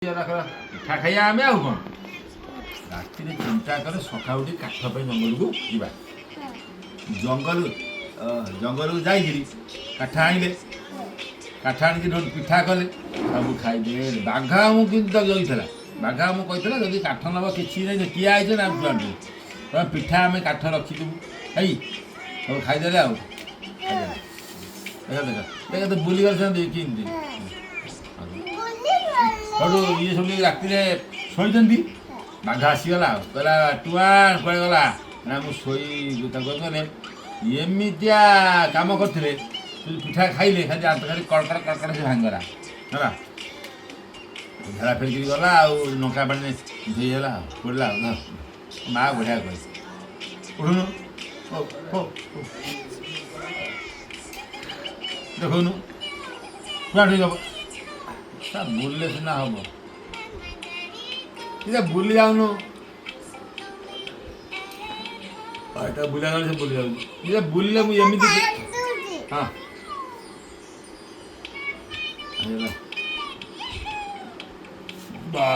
ପିଠା ଖାଇବା ଆମେ ଆଉ କ'ଣ ରାତିରେ ଚିନ୍ତା କଲେ ସକାଳୁ ଉଠି କାଠ ପାଇଁ ଜଙ୍ଗଲକୁ ଯିବା। ଜଙ୍ଗଲକୁ ଯାଇକିରି କାଠ ଆଣିଲେ, କାଠ ଆଣିକି ପିଠା କଲେ ସବୁ ଖାଇବେ। ବାଘ ଆମକୁ କିନ୍ତୁ ତାକୁ ଜଗିଥିଲା। ବାଘ ଆମକୁ କହିଥିଲା ଯଦି କାଠ ନେବ କିଛି ନାହିଁ, କିଏ ଆଇছে ନା ଛୁଆଟେ ପିଠା ଆମେ କାଠ ରଖିଥିବୁ ହେଇ ସବୁ ଖାଇଦେଲେ। ଆଉ ଦେଖ ଦେଖ ଦେଖ ତ ବୁଲିଗଲେ ସେମିତି କେମିତି ସେଠୁ ଇଏ ସବୁ ରାତିରେ ଶୋଇଛନ୍ତି। ବାଘ ଆସିଗଲା ଆଉ କହିଲା ଟୁଆଣ କୁଆଡ଼େ ଗଲା ନା ମୁଁ ତାକୁ କହିଲେ ଏମିତିଆ କାମ କରିଥିଲେ ପିଠା ଖାଇଲେ ଖାଲି ଖାଲି କଡ଼କଡ଼ କଡ଼କଡ଼ ସେ ଭାଙ୍ଗିଗଲା ହେଲା। ଝାଡ଼ା ଫେରିକିରି ଗଲା ଆଉ ଲଙ୍କା ପାଣିରେ ଧୋଇ ହେଲା ଆଉ ପଡ଼ିଲା ଆଉ ମା ବଢ଼ିଆ କହେ ଉଠୁନୁ ଦେଖୁନୁ କୁଆଡ଼େ ଠିକ୍ ହେବ ବୁଲିଲେ ସିନା ହବ। ଟିକେ ବୁଲି ଯାଉନୁ ଏଟା ବୁଲିଲା ସେ ବୁଲି ଯାଉଛି ଟିକେ ବୁଲିଲେ ମୁଁ ଏମିତି ହଁ ବା